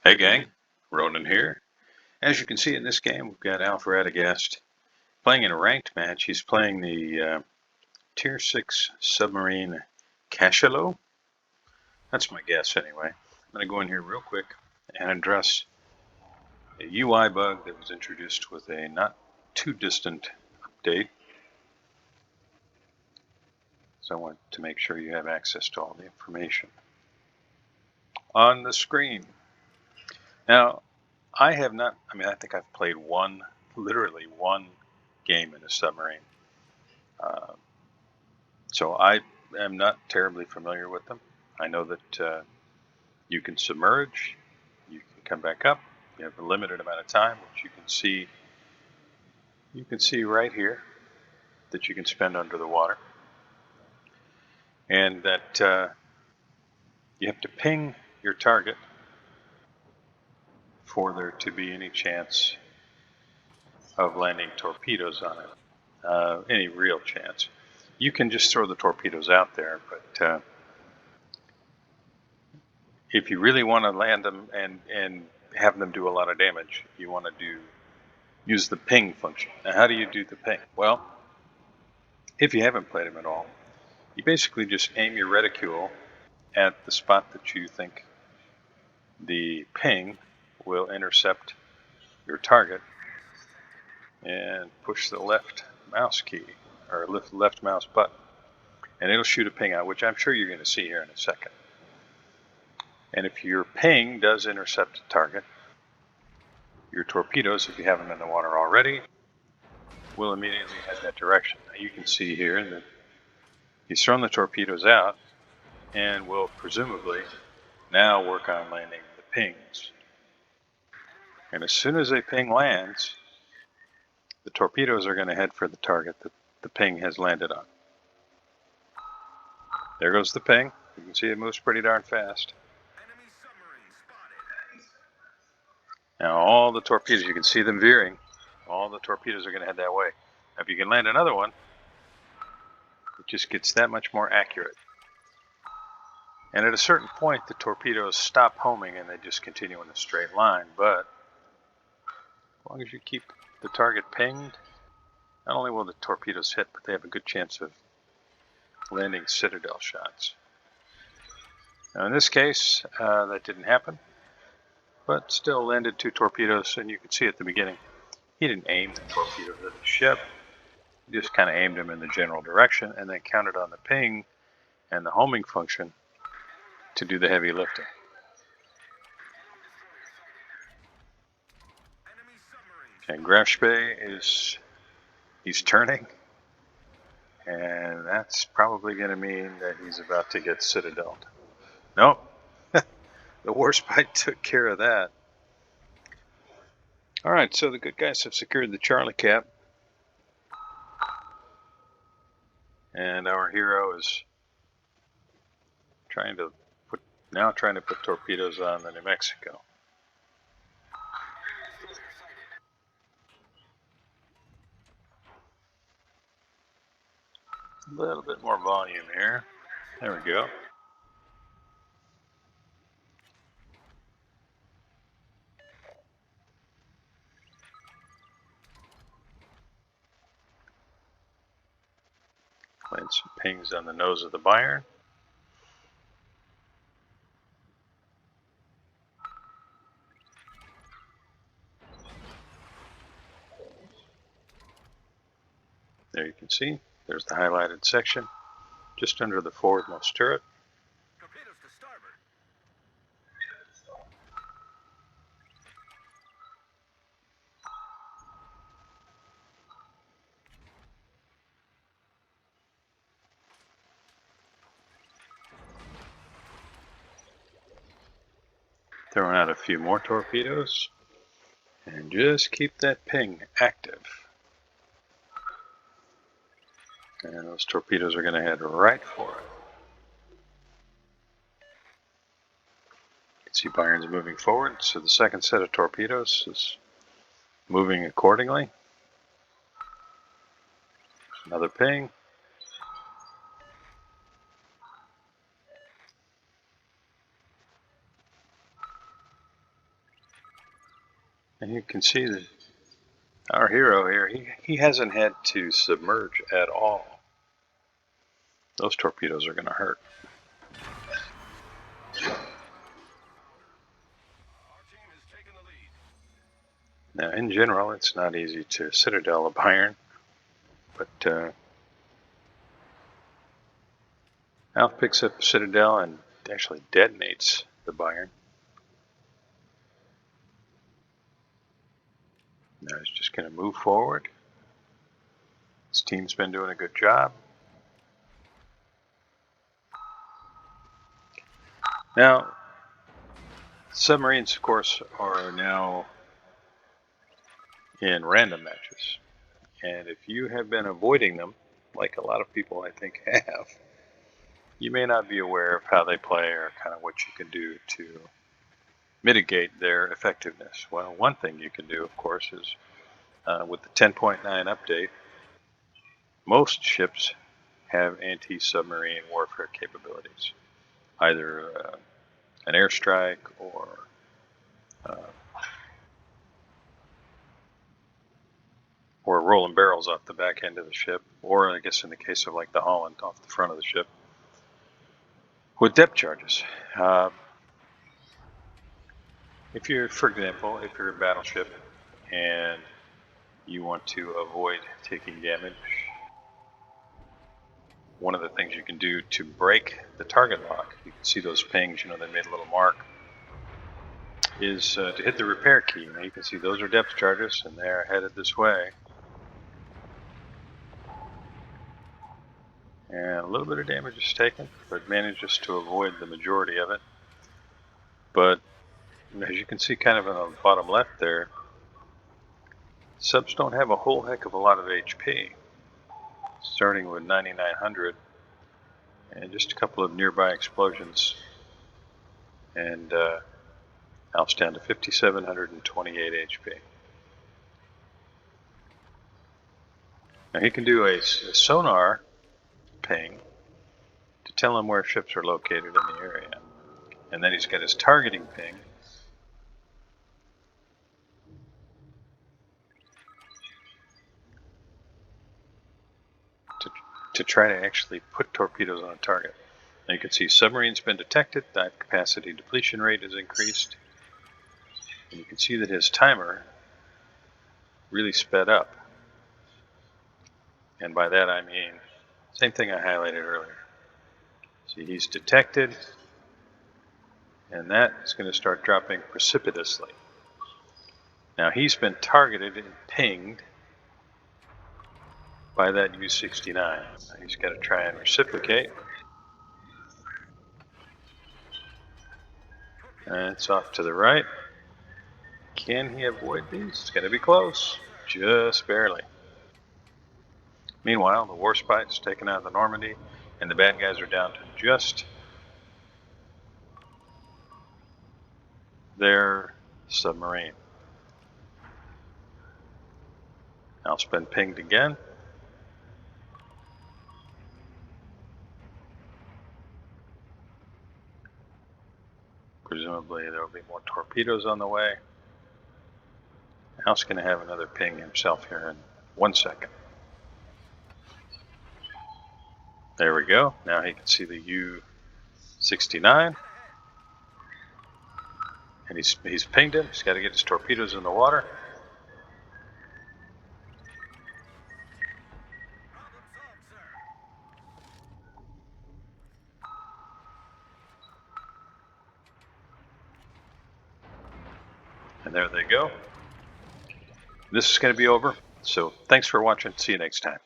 Hey gang, Ronan here. As you can see in this game, we've got Alpha Radagast playing in a ranked match. He's playing the Tier 6 Submarine Cachalot. That's my guess anyway. I'm going to go in here real quick and address a UI bug that was introduced with a not too distant update. So I want to make sure you have access to all the information on the screen. Now, I have not, I think I've played literally one game in a submarine. So I am not terribly familiar with them. I know that you can submerge, you can come back up, you have a limited amount of time, which you can see right here that you can spend under the water. And that you have to ping your target for there to be any chance of landing torpedoes on it, any real chance. You can just throw the torpedoes out there, but if you really want to land them and have them do a lot of damage, you want to use the ping function. Now, how do you do the ping? Well, if you haven't played them at all, you basically just aim your reticule at the spot that you think the ping will intercept your target, and push the left mouse key or left mouse button, and it'll shoot a ping out, which I'm sure you're going to see here in a second. And if your ping does intercept a target, your torpedoes, if you have them in the water already, will immediately head that direction. Now you can see here that he's thrown the torpedoes out and will presumably now work on landing the pings. And as soon as a ping lands, the torpedoes are going to head for the target that the ping has landed on. There goes the ping. You can see it moves pretty darn fast. Now all the torpedoes, you can see them veering. All the torpedoes are going to head that way. Now if you can land another one, it just gets that much more accurate. And at a certain point, the torpedoes stop homing and they just continue in a straight line. But as long as you keep the target pinged, not only will the torpedoes hit, but they have a good chance of landing citadel shots. Now in this case, that didn't happen, but still landed 2 torpedoes, and you can see at the beginning, he didn't aim the torpedoes at the ship. He just kind of aimed them in the general direction and then counted on the ping and the homing function to do the heavy lifting. And Grafspee he's turning, and that's probably going to mean that he's about to get citadeled. Nope, the Warspite took care of that. All right, so the good guys have secured the Charlie Cap, and our hero is trying to put torpedoes on the New Mexico. A little bit more volume here. There we go. Land some pings on the nose of the Bayern. There you can see, there's the highlighted section, just under the forwardmost turret. Torpedoes to starboard. Throwing out a few more torpedoes, and just keep that ping active. And those torpedoes are going to head right for it. You can see Bayern's moving forward, so the second set of torpedoes is moving accordingly. Another ping. And you can see that our hero here, he hasn't had to submerge at all. Those torpedoes are going to hurt. Our team has taken the lead. Now, in general, it's not easy to citadel a Bayern, but Alf picks up the citadel and actually detonates the Bayern. Now he's just going to move forward. His team's been doing a good job. Now, submarines, of course, are now in random matches. And if you have been avoiding them, like a lot of people I think have, you may not be aware of how they play or kind of what you can do to mitigate their effectiveness. Well, one thing you can do, of course, is with the 10.9 update, most ships have anti-submarine warfare capabilities, either an airstrike or rolling barrels off the back end of the ship, or I guess in the case of like the Holland, off the front of the ship, with depth charges. If you're, for example, if you're a battleship and you want to avoid taking damage, one of the things you can do to break the target lock, you can see those pings, they made a little mark, is to hit the repair key. Now you can see those are depth charges and they're headed this way. And a little bit of damage is taken, but manages to avoid the majority of it. But as you can see kind of in the bottom left there, subs don't have a whole heck of a lot of HP. Starting with 9,900 and just a couple of nearby explosions. And Alf's down to 5,728 HP. Now he can do a sonar ping to tell him where ships are located in the area. And then he's got his targeting ping to try to actually put torpedoes on a target. Now you can see submarine's been detected, dive capacity depletion rate is increased, and you can see that his timer really sped up. And by that I mean, same thing I highlighted earlier. See, he's detected, and that is going to start dropping precipitously. Now he's been targeted and pinged by that U-69. Now he's got to try and reciprocate. And it's off to the right. Can he avoid these? It's going to be close. Just barely. Meanwhile, the Warspite's taken out the Normandy, and the bad guys are down to just their submarine. Now it's been pinged again. Presumably there will be more torpedoes on the way. Al's going to have another ping himself here in 1 second. There we go. Now he can see the U-69. And he's pinged him. He's got to get his torpedoes in the water. Problem solved, sir. And there they go. This is going to be over. So thanks for watching. See you next time.